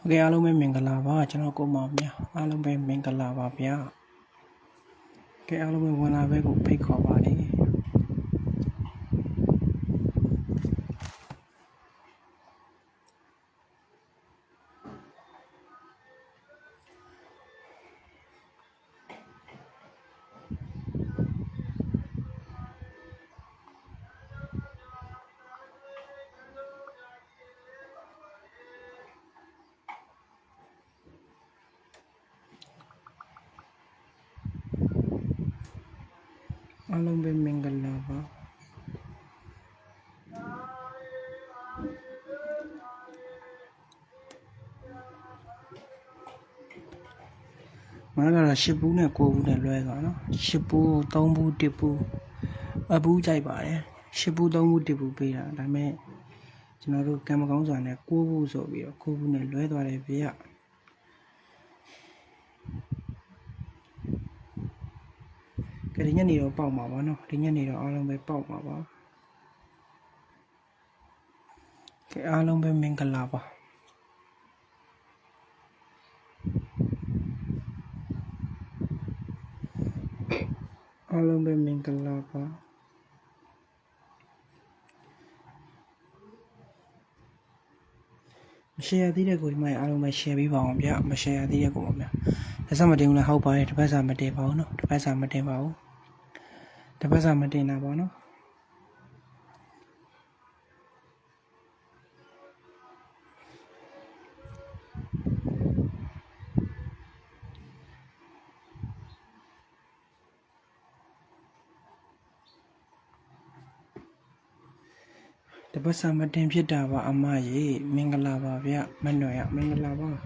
Ok, alo bên mình cả là ba cho nó cô mỏng nha. Alo bên mình cả là ba bia. Cái alo bên quan là về cũng bị khó ba đi. Alo bên mình cả là ba. Mà nó là ship bú này cô bú này loài gọi nó. Ship bú, tông bú, tiệp bú. Ở bú chạy bà đấy. Ship bú, tông bú, tiệp bú bì là. Đã mẹ. Cho nó rồi cam cống rồi này. Cô bú rồi bì. Cô bú này loài tòa này bì ạ. Cái thứ nhất này nó bọc màu bó nó. Thứ nhất này nó alo bên bọc màu bó. Cái alo bên mình cả là ba. Alo bên mình cả là ba. Share tí của mày alo mày share bí vào không mà share tí của mày tại sao mà điều là hậu bài thì bây giờ mà để vào nó thì bây giờ mà để vào thì bây giờ mà để nào vào nó thì bây giờ mà đem chiếc đào vào âm mà gì mình cần làm vào vậy mình nói mình cần làm vào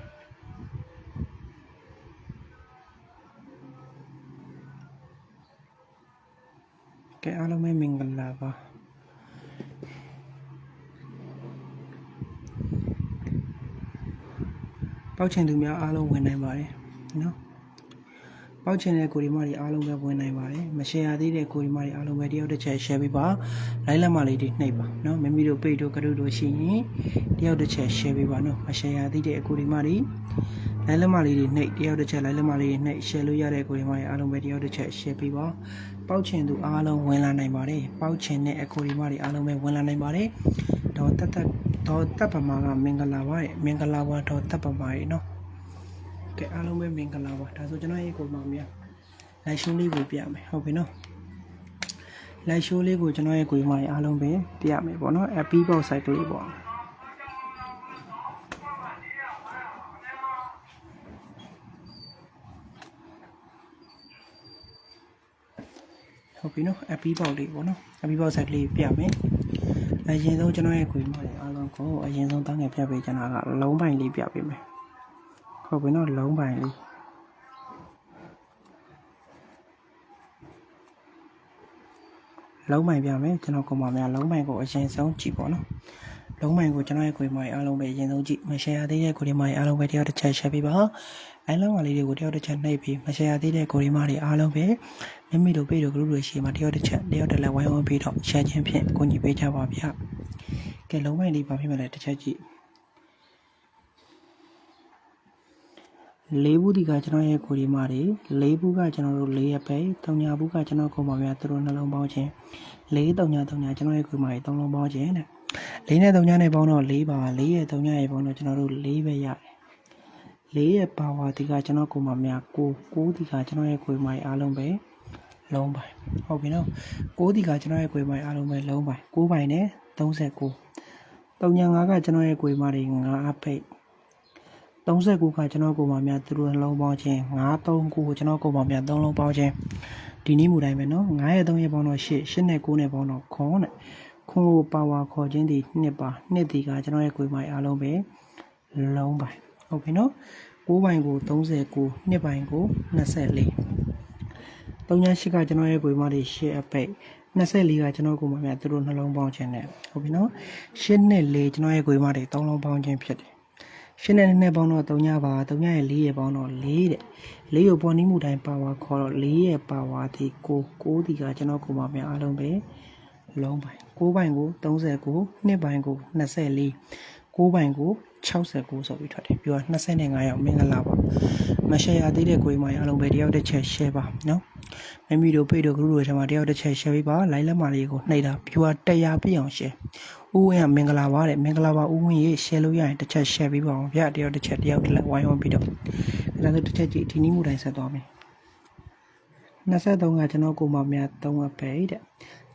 cái alo mày mình cần làm vào bao trên từ miếng alo người này vào đấy nó bao trên này của đi mà đi alo người người này vào đấy mà share tí để của đi mà đi alo người đi để share bị bảo lấy làm mà lấy đi này bảo nó mình video page đồ cái đồ xí đi để share bị bảo nó mà share tí để của đi mà đi lấy làm mà lấy đi này đi để lấy làm mà lấy này share lưu ra để của đi mà đi alo người đi để share bị bảo bao trên từ alo người là này vào đấy bao trên này của đi mà đi alo người là này vào đấy đó tất cả mà mình cần làm vậy mình cần làm vậy đó tất cả vậy nó cái alo bên mình cần làm vậy đó cho nó ấy của mày lại xuống đi của bia mày không biết nó lại xuống đi của cho nó ấy của mày alo bên bia mày bỏ nó app bao sai cái bỏ không biết nó app bao đi bỏ nó app bao sai cái bia mày lại hiện tại cho nó ấy của mày alo có hiện tại tăng nhập bia cho nó lâu bài đi bia mày không biết nó lâu bài đi lâu mày bia mấy cho nó có mà mẹ lâu mày của trên sống chỉ có nó lâu mày của cho nó của mày alo về trên sống chị mà share tí đây của đi mày alo về theo được chạy bị bớ anh lâu mà đi của theo được chạy này bị mà share tí đây của đi mày đi alo về nếu mình được biết được lúc rồi chỉ mà theo được chạy theo được là quay over bị đọc share trên片của nhiều bây giờ vào bia cái lâu mày đi vào phía mà lại chạy chị lấy bút thì cả cho nó của đi mà đi lấy bút cả cho nó lấy bé tao nhà bút cả cho nó có mà mẹ tôi nó long bao chén lấy tao nhà cho nó của mày tao long bao chén này lấy này tao nhà này bao nó lấy bà lấy tao nhà này bao nó cho nó lấy về nhà lấy bao thì cả cho nó của mà mẹ cô thì cả cho nó của mày alo bé long bài không biết đâu cố thì cả cho nó của mày alo bé long bài cố bài nè tao sẽ cô tao nhà ngã cả cho nó của mày đi ngã bé tông sẽ của cả cho nó của mà mẹ tôi lâu bao chén ngã tông của cho nó của mà mẹ tông lâu bao chén đi ní mùa này mà nó ngã tông như bao nó shit này cô này bao nó khó này không bao vào khó trên thì nè thì cả cho nó của mày alo bé lâu bài ok nó của bài của tông sẽ của nè bài của nó sẽ lì tông nhà chỉ cả cho nó của mà đi shit bé nó sẽ lì cả cho nó của mà mẹ tôi lâu bao chén này ok nó shit này lì cho nó của mà đi tông lâu bao chénဖြစ်ရှင်းနေပေါင်းတော့3ညပါ3ညရဲ့4ရဲ့ပေါင်းတော့4တဲ့4ကိုပေါ်နေမှုတိုင်းပါဝါခေါ်တော့4ရဲ့ပါဝါဒီ9ဒီကကျွန်တော်ကိုမပြန်အားလုံးပဲလုံးပိုင်း9ပိုင်းကို39 2ပိုင်းကို24 9ပိုင်ကို69ဆိုပြီးထွက်တယ်ပြီးတော့25ရောက်မင်္ဂလာပါမရှယ်ရသေးတဲ့ကိုယ်မအားလုံးပဲတယောက်တစ်ချက် share ပါနော်မိမိတို့ဖေ့တို့ group တွေထဲမှာတယောက်တစ်ချက် share ပေးပါ like လက်မလေးကိုနှိပ်တာ viewer 100ပြည့်အောင် share ဦးဝင်းကမင်္ဂလာပါတဲ့မင်္ဂလာပါဦးဝင်းရေ share လို့ရရင်တစ်ချက် share ပေးပါအောင်ဗျတယောက်တစ်ချက်တယောက်တစ်လက်ဝိုင်းဝန်းပြီးတော့ဒါဆိုတစ်ချက်ကြည့်ဒီနည်းမှုတိုင်းဆက်သွားမယ်23ကကျွန်တော်ကိုမများ3ပဲတဲ့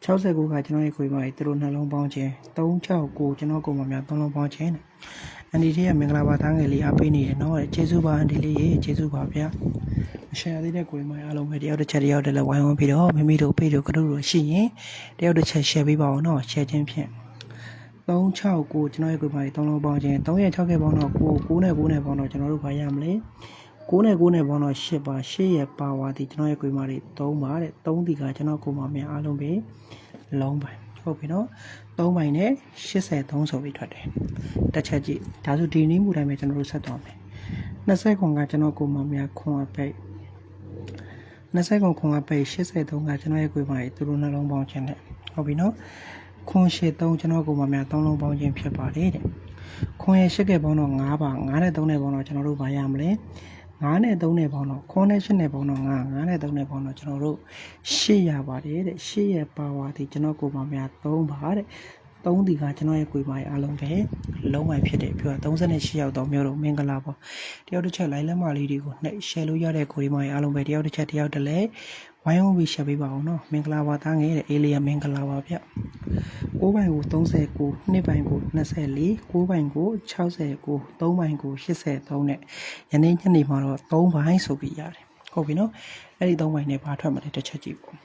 69ကကျွန်တော်ရဲ့ခွေပါသူတို့နှလုံးပေါင်းခြင်း369ကျွန်တော်ကိုမများ3လုံးပေါင်းခြင်းတဲ့အန်ဒီလေးကမင်္ဂလာပါသားငယ်လေးအားပေးနေတယ်နော်ကျေးဇူးပါအန်ဒီလေးရေကျေးဇူးပါဗျာမရှယ်သေးတဲ့ကိုမအားလုံးပဲတယောက်တစ်ချက်တယောက်တစ်လက်ဝိုင်းဝန်းပြီးတော့မိမိတို့ဖေ့တို့ကတို့တို့ရှိရင်တယောက်တစ်ချက် share ပေးပါအောင်နော် share ခြင်းဖြင့်369ကျွန်တော်ရဲ့ခွေပါ3လုံးပေါင်းခြင်း3ရဲ့6ရဲ့ပေါင်းတော့9နဲ့9နဲ့ပေါင်းတော့ကျွန်တော်တို့ဘာရမလဲ9နဲ့9နဲ့ပေါင်းတော့10ပါ10ရဲ့ပါဝါဒီကျွန်တော်ရဲ့ခွေမာတွေ3ပါတဲ့3ဒီကကျွန်တော်ကိုမများအားလုံးပဲလုံးပိုင်ဟုတ်ပြီနော်3ပိုင်နဲ့83ဆိုပြီးထွက်တယ်တစ်ချက်ကြည့်ဒါဆိုဒီနည်းမှုတိုင်းပဲကျွန်တော်တို့ဆက်သွားမယ်20ခွန်ကကျွန်တော်ကိုမများခွန်အပိတ်20ခွန်အပိတ်83ကကျွန်တော်ရဲ့ခွေမာတွေသူတို့နှလုံးပေါင်းခြင်းနဲ့ဟုတ်ပြီနော်ခွန်83ကျွန်တော်ကိုမများ3လုံးပေါင်းခြင်းဖြစ်ပါတယ်တဲ့ခွန်ရဲ့10ကပေါင်းတော့9ပါ9နဲ့3နဲ့ပေါင်းတော့ကျွန်တော်တို့ဘာရမလဲ9နဲ့3နဲ့ပေါင်းတော့9နဲ့8နဲ့ပေါင်းတော့9နဲ့3နဲ့ပေါင်းတော့ကျွန်တော်တို့8ရပါတယ်တဲ့8ရဲ့ပါဝါဒီကျွန်တော်ကိုမများ3ပါတဲ့3ဒီကကျွန်တော်ရဲ့ကိုယ်ပါအားလုံးပဲလုံးဝဖြစ်တယ်ပြော38ရောက်တော့မျိုးတော့မင်္ဂလာပါတယောက်တစ်ချက် like လက်မလေးတွေကိုနှိပ် share လို့ရတဲ့ကိုယ်ပါအားလုံးပဲတယောက်တစ်ချက်တယောက်တည်းဝိုင်းဝန်းပြီး share ပေးပါအောင်နော်မင်္ဂလာပါသားငယ်တဲ့အေးလေးမင်္ဂလာပါဗျ9ပိုင်ကို39 2ပိုင်ကို24 9ပိုင်ကို69 3ပိုင်ကို83နဲ့ယနေ့ညနေမှာတော့3ပိုင်ဆိုပြီးရတယ်ဟုတ်ပြီနော်အဲ့ဒီ3ပိုင်နဲ့ဘာထွက်မလဲတစ်ချက်ကြည့်ပေါ့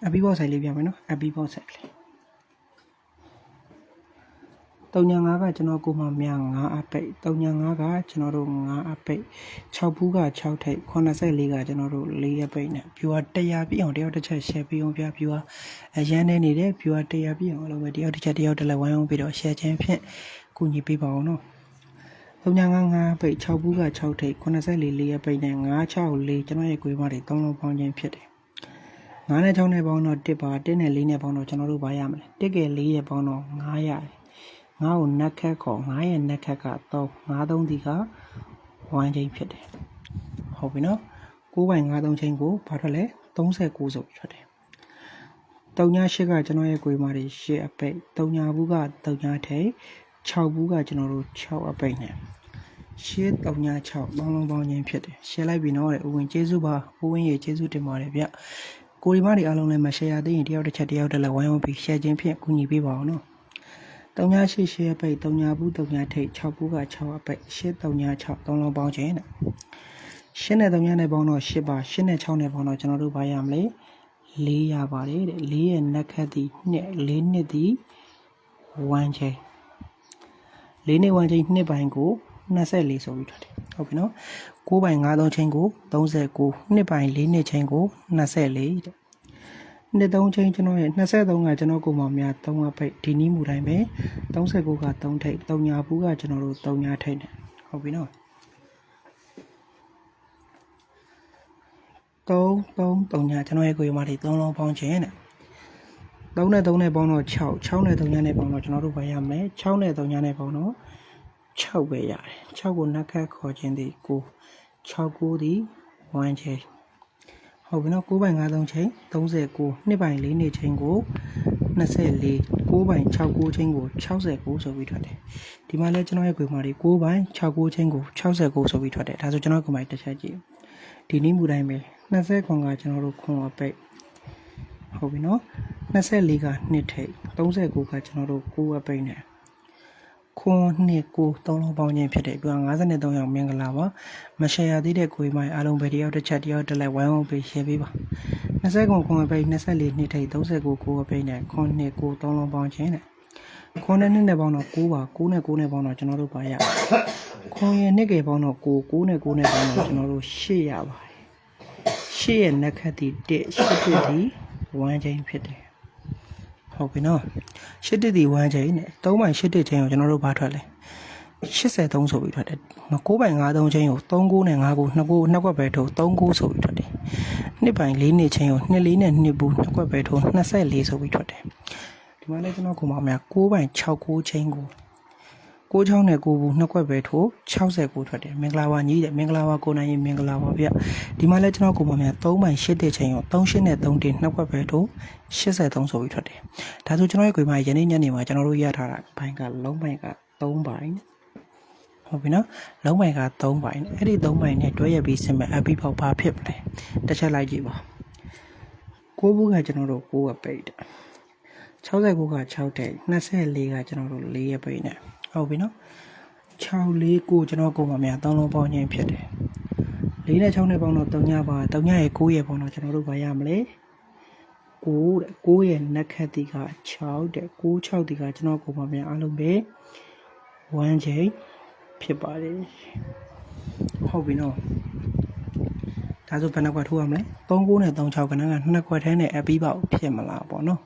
အဘီဘောဆိုင်လေးပြမယ်နော်အဘီဘောဆိုင်လေး35ကကျွန်တော်ကိုမများ9အပိတ်35ကကျွန်တော်တို့9အပိတ်6ဘူးက6ထိပ်84ကကျွန်တော်တို့4အပိတ်နဲ့ viewer 100ပြည့်အောင်တယောက်တစ်ချက် share ပေးအောင်ပြ viewer အရန်နေနေတဲ့ viewer 100ပြည့်အောင်အလုံးပဲတယောက်တစ်ချက်တယောက်တစ်လက်ဝိုင်းအောင်ပြီးတော့ share ခြင်းဖြင့်ကူညီပေးပါအောင်နော်35အပိတ်6ဘူးက6ထိပ်84 4အပိတ်နဲ့964ကျွန်တော်ရဲ့ကိုယ်မတွေ3လုံးပေါင်းခြင်းဖြစ်တယ်9နဲ့6နဲ့ပေါင်းတော့1ပါ1နဲ့4နဲ့ပေါင်းတော့ကျွန်တော်တို့ဘာရမလဲ1က4ရဲ့ပေါင်းတော့9ရတယ်9ကိုနက်ခက်ခေါ်9ရဲ့နက်ခက်က3 9 3ဒီက1ချိန်ဖြစ်တယ်ဟုတ်ပြီနော်9ပိုင်9 3ချိန်ကိုဘာထွက်လဲ39ဆိုပြီးထွက်တယ်38ကကျွန်တော်ရဲ့ကိုယ်မတွေ10အပိတ်3ဘူးက3ထိပ်6ဘူးကကျွန်တော်တို့6အပိတ်နဲ့10 36ပေါင်းလုံးပေါင်းခြင်းဖြစ်တယ်ရှယ်လိုက်ပြီနော်တဲ့ဦးဝင်ကျေးဇူးပါဦးဝင်ရေကျေးဇူးတင်ပါတယ်ဗျကိုရီမတွေအားလုံးလည်းမရှယ်ရသေးရင်တယောက်တစ်ချက်တယောက်တစ်လက်ဝိုင်းဝန်းပြီးရှယ်ခြင်းဖြင့်ကူညီပေးပါအောင်နော်38အပိတ်3ဘူး3ထိပ်6ဘူးက6အပိတ်836 3လုံးပေါင်းခြင်းနဲ့8နဲ့3နဲ့ပေါင်းတော့8ပါ8နဲ့6နဲ့ပေါင်းတော့ကျွန်တော်တို့ဘာရမလဲ4ရပါတယ်တဲ့4ရဲ့နက်ခတ်သည်နှစ်4နှစ်သည်1ချိန်4နဲ့1ချိန်2ပိုင်းကို24ဆိုပြီးထွက်တယ်ဟုတ်ပြီနော်9ပိုင်း5 3ချိန်ကို39 2ပိုင်း4နှစ်ချိန်ကို24တဲ့နှစ်3ချိန်ကျွန်တော်ရဲ့23ကကျွန်တော်ကိုမများ3အပိတ်ဒီနည်းမူတိုင်းပဲ39က3ထိပ်3ဘူးကကျွန်တော်တို့3ထိပ်နဲ့ဟုတ်ပြီနော်3 3ကျွန်တော်ရဲ့ကိုယ်မတွေ3လုံးပေါင်းခြင်းတဲ့3နဲ့3နဲ့ပေါင်းတော့6နဲ့3နဲ့ပေါင်းတော့ကျွန်တော်တို့ဘာရမလဲ6နဲ့3နဲ့ပေါင်းတော့6ပဲရတယ်6ကိုနက်ခတ်ခေါ်ခြင်းဒီ9 69ဒီ1ချိန်ဟုတ်ပြီနော်9ပိုင်5 3ချိန်39 2ပိုင်4နှစ်ချိန်ကို24 9ပိုင်69ချိန်ကို69ဆိုပြီးထွက်တယ်ဒီမှာလဲကျွန်တော်ရဲ့ခွေမာတွေ9ပိုင်69ချိန်ကို69ဆိုပြီးထွက်တယ်ဒါဆိုကျွန်တော်ခွေမာတစ်ချက်ကြည့်ဒီနည်းမူတိုင်းပဲ20ခွန်ကကျွန်တော်တို့ခွန်အပိတ်ဟုတ်ပြီနော်24က2ထိပ်39ကကျွန်တော်တို့9အပိတ်နဲ့ခွန်နှစ်ကို3လုံးပေါင်းခြင်းဖြစ်တယ်ပြီးတော့53ရောက်မင်္ဂလာပါမရှယ်ရသေးတဲ့ကိုယ်မိုင်းအားလုံးပဲတယောက်တစ်ချက်တယောက်တစ်လက်ဝိုင်းဝန်းပေး share ပေးပါ20ခွန်အပိတ်24နှစ်ထိပ်39ကိုအပိတ်နဲ့ခွန်နှစ်ကို3လုံးပေါင်းခြင်းနဲ့ခွန်နဲ့နှစ်နဲ့ပေါင်းတော့9ပါ9နဲ့9နဲ့ပေါင်းတော့ကျွန်တော်တို့ပါရခွန်ရဲ့နှစ်ကေပေါင်းတော့9နဲ့9နဲ့ပေါင်းတော့ကျွန်တော်တို့8ရပါတယ်8ရဲ့နက်ခတ်တီ1 8တီ1ချိန်ဖြစ်တယ်ဟုတ်ပြီနော်8တိတီ1ချိန်နဲ့3ပိုင်8တိချိန်ကိုကျွန်တော်တို့ဘာထွက်လဲ83ဆိုပြီးထွက်တယ်9ပိုင်5 3ချိန်ကို39နဲ့5ကို2ခွက်ပဲထုတ်39ဆိုပြီးထွက်တယ် နှစ်ပိုင်4နှစ်ချင်းကို2 4နဲ့2ဘူးနှစ်ကွက်ပဲထိုး24ဆိုပြီးထွက်တယ်ဒီမှာလည်းကျွန်တော်ကိုမောင်များ6ပိုင်6 9ချင်းကို6 6နဲ့9ဘူးနှစ်ကွက်ပဲထိုး69ထွက်တယ်မင်္ဂလာပါညီးတယ်မင်္ဂလာပါကိုနိုင်ရင်မင်္ဂလာပါဗျဒီမှာလည်းကျွန်တော်ကိုမောင်များ3ပိုင်8တဲ့ချင်းကို38နဲ့3တင်နှစ်ကွက်ပဲထိုး83ဆိုပြီးထွက်တယ်ဒါဆိုကျွန်တော်ရဲ့ကိုမောင်ယနေ့ညနေမှာကျွန်တော်တို့ရထားတာဘိုင်ကလုံးပိုင်က3ပိုင်ဟုတ်ပြီနော်လုံးပိုင်က3ပိုင်အဲ့ဒီ3ပိုင်နဲ့တွဲရပြီးစင်မဲ့အပီပေါက်ပါဖြစ်ပလဲတစ်ချက်လိုက်ကြည့်ပါ9ဘူးကကျွန်တော်တို့9ကပိတ်တယ်69က6တဲ့24ကကျွန်တော်တို့4ရပိတ်နဲ့ဟုတ်ပြီနော်6 4 9ကျွန်တော်ကိုမများ3လုံးပေါင်းခြင်းဖြစ်တယ်4နဲ့6နဲ့ပေါင်းတော့3ညပါ3ညရဲ့9ရဲ့ပေါင်းတော့ကျွန်တော်တို့ဘာရမလဲ9တဲ့9ရဲ့နက်ခတ်တီက6တဲ့9 6တီကကျွန်တော်ကိုမများအားလုံးပဲ1ချိန်ဖြစ်ပါတယ်ဟုတ်ပြီနော်ဒါဆိုဘယ်နှကွက်ထိုးရမလဲ3 9နဲ့3 6ကနန်းက2ကွက်ထဲနဲ့အပြီးပေါက်ဖြစ်မလားပေါ့နော်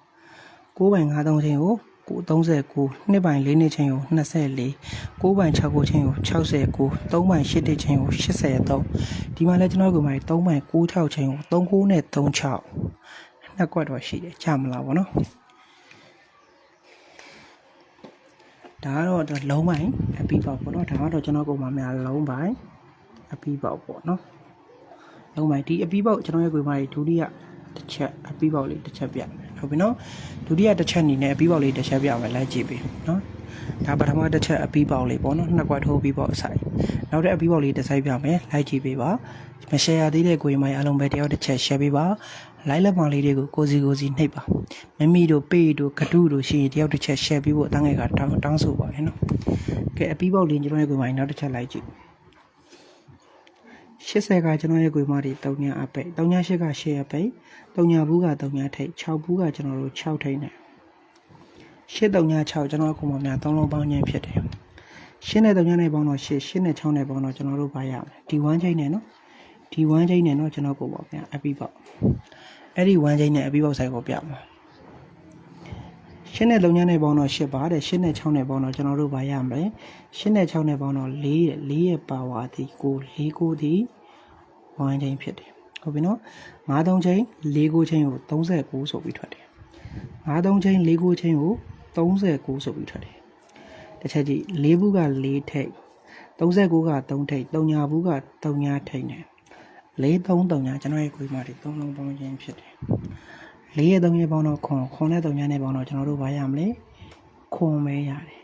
9ပိုင်5 3ချင်းကို39နှစ်ပိုင်4နှစ်ချင်းကို24 9ပိုင်6 9ချင်းကို69 3ပိုင်8တစ်ချင်းကို83ဒီမှာလည်းကျွန်တော်ကိုမိုင်3ပိုင်9 6ချင်းကို39နဲ့36နှစ်ကွက်တော့ရှိတယ်ချမလားပေါ့နော်ဒါကတော့လုံးပိုင်အပြီးပေါက်ပေါ့နော်ဒါကတော့ကျွန်တော်ကိုမှများလုံးပိုင်အပြီးပေါက်ပေါ့နော်လုံးပိုင်ဒီအပြီးပေါက်ကျွန်တော်ရဲ့ကိုမိုင်ဒုတိယတစ်ချက်အပြီးပေါက်လေးတစ်ချက်ပြဟုတ်ပြီနော်ဒုတိယတစ်ချက်အနေနဲ့အပြီးပေါက်လေးတစ်ချက်ပြမယ်လိုက်ကြည့်ပြီနော်ဒါပထမတစ်ချက်အပြီးပေါက်လေးပေါ့နော်နှစ်ကွက်ထိုးပြီးပေါက်အဆိုင်နောက်တဲ့အပြီးပေါက်လေးတစ်ဆိုင်ပြမယ်လိုက်ကြည့်ပေးပါမ share ရသေးတဲ့ကိုမိုင်အလုံးပဲတယောက်တစ်ချက် share ပေးပါလိုက်လက်ပါလေးတွေကိုကိုစီနှိပ်ပါမမီတို့ပေးတို့ကတုတို့ရှိရင်တယောက်တစ်ချက် share ပေးဖို့အတန်းငယ်ကတောင်းဆိုပါတယ်နော်ကဲအပြီးပေါက်လေးကျွန်တော်ရဲ့ကိုမိုင်နောက်တစ်ချက်လိုက်ကြည့်80ကကျွန်တော်ရဲ့ကိုမတွေ3ညအပိတ်3ည8က8အပိတ်3ညဘူးက3ညထိတ်6ဘူးကကျွန်တော်တို့6ထိတ်နဲ့8 3ည6ကျွန်တော်ကိုမများ3လုံးပေါင်းခြင်းဖြစ်တယ်8နဲ့3ညနဲ့ပေါင်းတော့8 8နဲ့6နဲ့ပေါင်းတော့ကျွန်တော်တို့ပါရမယ်ဒီ1ချိန်နဲ့နော်ဒီ1ချိန်နဲ့နော်ကျွန်တော်ကိုပေါ့ဗျာအပြီးပေါက်အဲ့ဒီ1ချိန်နဲ့အပြီးပေါက်ဆိုင်ကိုပြမှာ8နဲ့3ညနဲ့ပေါင်းတော့8ပါတဲ့8နဲ့6နဲ့ပေါင်းတော့ကျွန်တော်တို့ပါရမယ်8နဲ့6နဲ့ပေါင်းတော့4တဲ့4ရဲ့ပါဝါဒီ9 4 9ဒီ1ချိန်ဖြစ်တယ်ဟုတ်ပြီနော်5 3ချိန်4 9ချိန်ကို39ဆိုပြီးထွက်တယ်5 3ချိန်4 9ချိန်ကို39ဆိုပြီးထွက်တယ်တစ်ချက်ကြည့်4ဘူးက4ထိပ်39က3ထိပ်3ညာဘူးက3ညာထိပ်နဲ့4 3 3ညာကျွန်တော်ရဲ့ခွေးမတွေ3လုံးပေါင်းခြင်းဖြစ်တယ်4ရဲ့3ရဲ့ပေါင်းတော့ခွန်နဲ့3ညာနဲ့ပေါင်းတော့ကျွန်တော်တို့ဘာရမလဲခွန်မဲရတယ်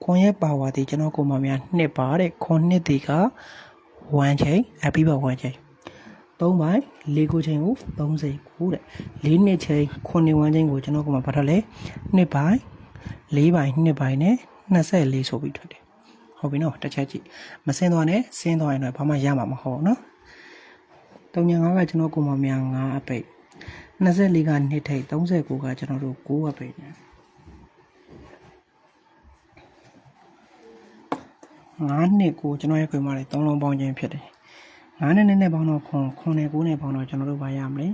ခွန်ရဲ့ပါဝါဒီကျွန်တော်ကိုမများ2ပါတဲ့ခွန်2ဒီက1ချိန်အပြီးပါ1ချိန်3ပိုင်း4 9ချိန်ကို39တဲ့4နှစ်ချိန်9နှစ်1ချိန်ကိုကျွန်တော်ကမှဘာထက်လဲ2ပိုင်း4ပိုင်း2ပိုင်းနဲ့24ဆိုပြီးထွက်တယ်ဟုတ်ပြီနော်တစ်ချက်ကြည့်မစင်းသွားနဲ့စင်းသွားရင်တော့ဘာမှရမှာမဟုတ်နော်3ည5ကကျွန်တော်ကိုမများ9အပိတ်24က2ထိပ်39ကကျွန်တော်တို့9အပိတ်နဲ့9နှစ်ကိုကျွန်တော်ရဲ့ခွေးမတွေ3လုံးပေါင်းခြင်းဖြစ်တယ်9နဲ့နဲ့ပေါင်းတော့9နဲ့9နဲ့ပေါင်းတော့ကျွန်တော်တို့ဘာရမလဲ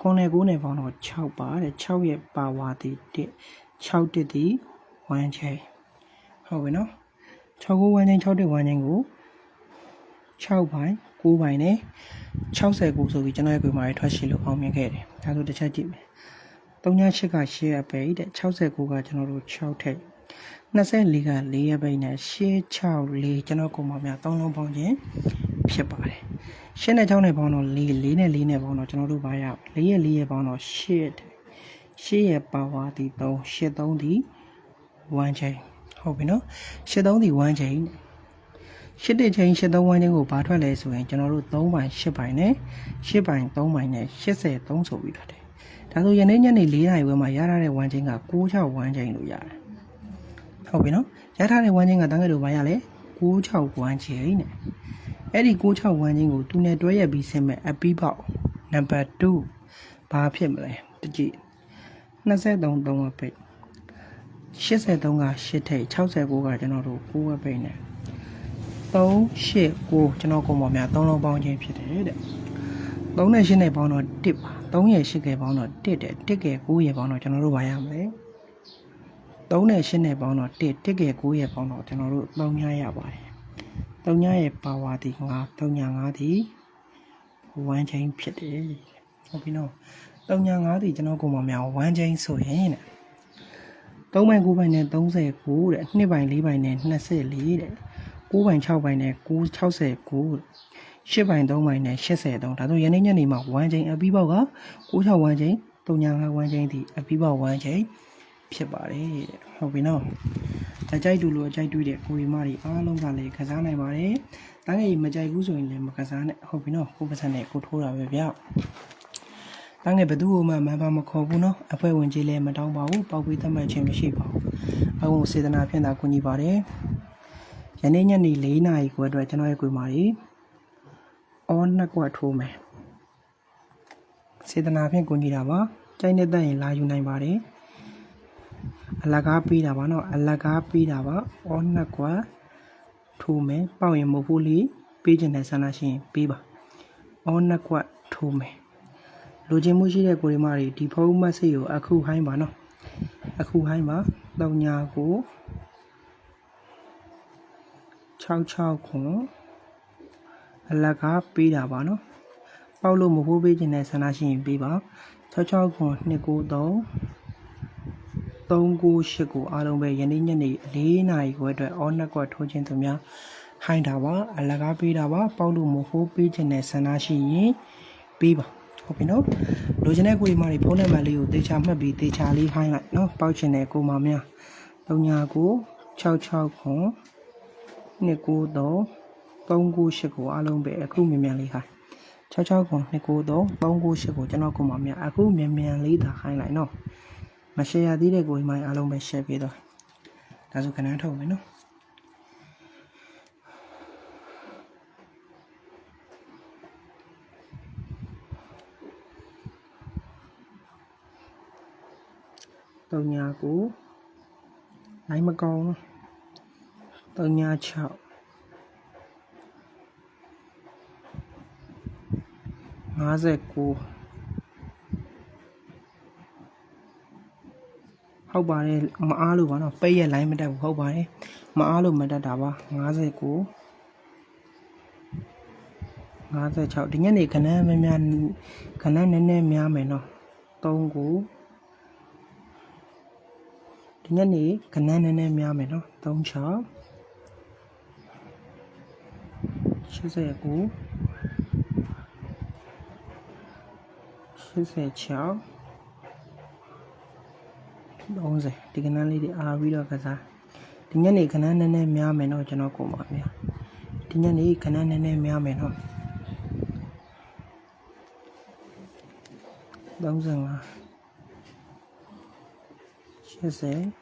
9နဲ့9နဲ့ပေါင်းတော့6ပါတဲ့6ရဲ့ပါဝါဒီ1 6တစ်ဒီ1ချိန်ဟုတ်ပြီနော်6ကို1ချိန်6တစ်1ချိန်ကို6ပိုင်း9ပိုင်းနဲ့69ဆိုပြီးကျွန်တော်ရဲ့ခွေးမတွေထွက်ရှိလို့အောင်မြင်ခဲ့တယ်ဒါဆိုတစ်ချက်ကြည့်မယ်3ည8က8အပိတ်တဲ့69ကကျွန်တော်တို့6ထိပ်24က4ရပိတ်နဲ့8 6 4ကျွန်တော်ကိုမများ3လုံးပေါင်းခြင်းဖြစ်ပါတယ်8နဲ့6နဲ့ပေါင်းတော့4 4နဲ့4နဲ့ပေါင်းတော့ကျွန်တော်တို့ဘာရ4ရဲ့4ရဲ့ပေါင်းတော့8ရဲ့ပါဝါဒီ3 8 3ဒီ1ချိန်ဟုတ်ပြီနော်8 3ဒီ1ချိန်8တဲ့ချိန်8 3 1ချိန်ကိုဘာထွက်လဲဆိုရင်ကျွန်တော်တို့3ပိုင်း8ပိုင်းနဲ့8ပိုင်း3ပိုင်းနဲ့83ဆိုပြီးထွက်တယ်ဒါဆိုယနေ့ညနေ4နာရီဝန်းမှာရထားတဲ့1ချိန်က96 1ချိန်လို့ရတယ်ဟုတ်ပြီနော်ရထားတဲ့1ချင်းကတန်းကလေးတို့ဘာရလဲ96 ချင်းနဲ့အဲ့ဒီ96 ချင်းကိုသူနဲ့တွဲရက်ပြီးဆင်းမဲ့အပီးပေါက်နံပါတ်2ဘာဖြစ်မလဲတကြည့်23 3အပိတ်83က8ထိပ်69ကကျွန်တော်တို့9အပိတ်နဲ့389ကျွန်တော်ကိုမများ3လုံးပေါင်းခြင်းဖြစ်တယ်တဲ့3နဲ့8နဲ့ပေါင်းတော့1ပါ3ရဲ့8ကပေါင်းတော့1တဲ့1က9ရဲ့ပေါင်းတော့ကျွန်တော်တို့ဘာရမလဲ3နဲ့8နဲ့ပေါင်းတော့1 1က9ရဲ့ပေါင်းတော့ကျွန်တော်တို့3ညရပါတယ်3ညရဲ့ပါဝါဒီ9 3ည5ဒီ 1 chain ဖြစ်တယ်ဟုတ်ပြီနော်3.5ဒီကျွန်တော်ကိုမများ1 chain ဆိုရင်တဲ့3ပိုင်9ပိုင်နဲ့39တဲ့2ပိုင်4ပိုင်နဲ့24တဲ့9ပိုင်6ပိုင်နဲ့69 8ပိုင်3ပိုင်နဲ့83ဒါဆိုယနေ့ညနေမှာ1 chain အပြီးပေါက်က96 1 chain 3.5 1 chain ဒီအပြီးပေါက်1 chain ဖြစ်ပါတယ်တဲ့ဟုတ်ပြီနော်အကြိုက်တူလို့အကြိုက်တွေ့တဲ့ကိုရီမတွေအားလုံးကလည်းကစားနိုင်ပါတယ်တန်းငယ်မကြိုက်ဘူးဆိုရင်လည်းမကစားနဲ့ဟုတ်ပြီနော်ကိုပတ်စံနဲ့ကိုထိုးတာပဲဗျတန်းငယ်ဘသူ့မှမန်ပါမခေါ်ဘူးနော်အဖွဲ့ဝင်ကြီးလည်းမတောင်းပါဘူးပေါက်ပြီးသတ်မှတ်ခြင်းမရှိပါဘူးအကုန်စေတနာဖြင့်သာကူညီပါတယ်ယနေ့ညနေ4နာရီခွဲအတွက်ကျွန်တော်ရဲ့ကိုရီမတွေအော်နှစ်ကွက်ထိုးမယ်စေတနာဖြင့်ကူညီတာပါကြိုက်နေတဲ့ရင်လာယူနိုင်ပါတယ်အလကားပေးတာပါနော်အလကားပေးတာပါအော်နှစ်ကွက်ထိုးမယ်ပေါက်ရင်မဟုတ်ဘူးလေပေးခြင်းတဲ့ဆန္ဒရှိရင်ပေးပါအော်နှစ်ကွက်ထိုးမယ်လူချင်းမှုရှိတဲ့ကိုရီမတွေဒီဖုန်းမက်ဆေ့ကိုအခုဟိုင်းပါနော်အခုဟိုင်းပါ3ညာကို66ခွန်အလကားပေးတာပါနော်ပေါက်လို့မဟုတ်ပေးခြင်းတဲ့ဆန္ဒရှိရင်ပေးပါ66ခွန်293 398ကိုအားလုံးပဲယနေ့ညနေ4နာရီခွဲအတွက်အော်နှစ်ကွက်ထိုးခြင်းသူများဟိုင်းတာပါအလကားပေးတာပါပေါက်လို့မဟုတ်ပေးခြင်းတဲ့ဆန္ဒရှိရင်ပေးပါဟုတ်ပြီနော်လိုချင်တဲ့ကိုရီမတွေဖုန်းနံပါတ်လေးကိုတေချာမှတ်ပြီးတေချာလေးဟိုင်းလိုက်နော်ပေါက်ချင်တဲ့ကိုမများ3ညာကို66ခွန်293 398ကိုအားလုံးပဲအခုမြန်မြန်လေးဟိုင်း66ခွန်293 398ကိုကျွန်တော်ကိုမများအခုမြန်မြန်လေးသာဟိုင်းလိုက်နော်မရှယ်ရသေးတဲ့ကိုရီမအားလုံးပဲရှယ်ပေးတော့ဒါဆိုခဏထုတ်မယ်နော်3ညာကိုနိုင်မကောင်း3ညာ659ဟုတ်ပါတယ်မအားလို့ပါနော်ပိတ်ရဲ့ line မတက်ဘူးဟုတ်ပါတယ်မအားလို့မတက်တာပါ59 56ဒီညနေခဏမများခဏနည်းနည်းများမယ်နော်3ကိုဒီညနေခဏနည်းနည်းများမယ်နော်36 89 86 30ဒီကနန်းလေးတွေအားပြီးတော့ကစားဒီညနေခဏနည်းနည်းများမယ်နော်ကျွန်တော်ကိုပါဗျာဒီညနေခဏနည်းနည်းများမယ်နော်35 80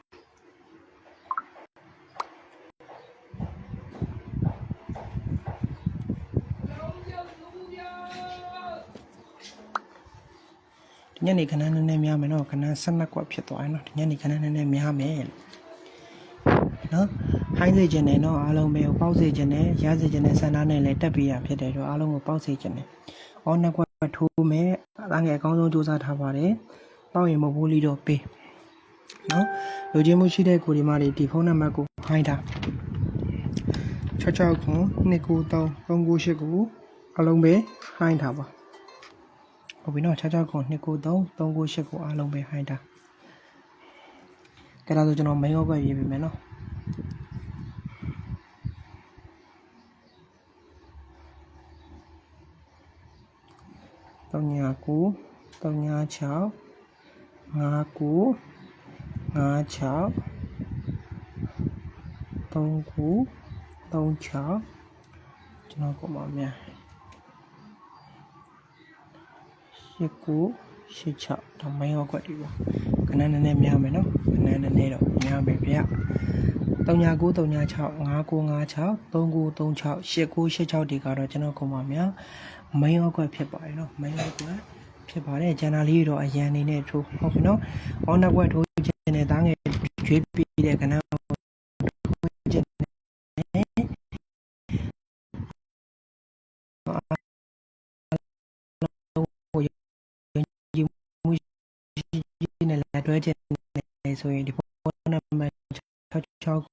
ညနေခဏနည်းနည်းများမယ်နော်ခဏ12ကွက်ဖြစ်သွားရင်နော်ညနေခဏနည်းနည်းများမယ်နော်ဟိုင်းစေခြင်းနဲ့နော်အားလုံးပဲပေါက်စေခြင်းနဲ့ရစေခြင်းနဲ့ဆန္ဒနဲ့လည်းတက်ပြီးရဖြစ်တယ်တော့အားလုံးကိုပေါက်စေခြင်းနဲ့အော်နှစ်ကွက်ထိုးမယ်အားငယ်အကောင်းဆုံးစူးစမ်းထားပါတယ်ပေါက်ရင်မဟုတ်ဘူးလီတော့ပေးနော်လူချင်းမှုရှိတဲ့ကိုဒီမတွေဒီဖုန်းနံပါတ်ကိုဟိုင်းတာ66ခွန်293 398ကိုအားလုံးပဲဟိုင်းတာပါဟုတ်ပြီနော်66ခွန်293 398ကိုအားလုံးပဲဟိုင်းတာကဲဒါဆိုကျွန်တော်မိန်းဟောက်ပဲရေးပေးမယ်နော်3ညာ9 3ညာ6 59 56 39 36ကျွန်တော်ပုံပါများ89 86ဒါမိုင်းဟောက်ကွက်ဒီပါခဏနည်းနည်းများမယ်နော်ခဏနည်းနည်းတော့များမယ်ဗျ3ညာ9 3ညာ6 5956 3936 8986ဒီကတော့ကျွန်တော်ပုံပါများမိုင်းဟောက်ကွက်ဖြစ်ပါတယ်နော်မိုင်းဟောက်ကွက်ဖြစ်ပါတယ်ဂျန်နာလေးတော့အရန်နေနဲ့ထိုးဟုတ်ပြီနော်အော်နောက်ကွက်ထိုးခြင်းနဲ့သားငယ်ရွေးပြီးတဲ့ခဏတွဲခြင်းနေဆိုရင်ဒီဖုန်းနံပါတ်66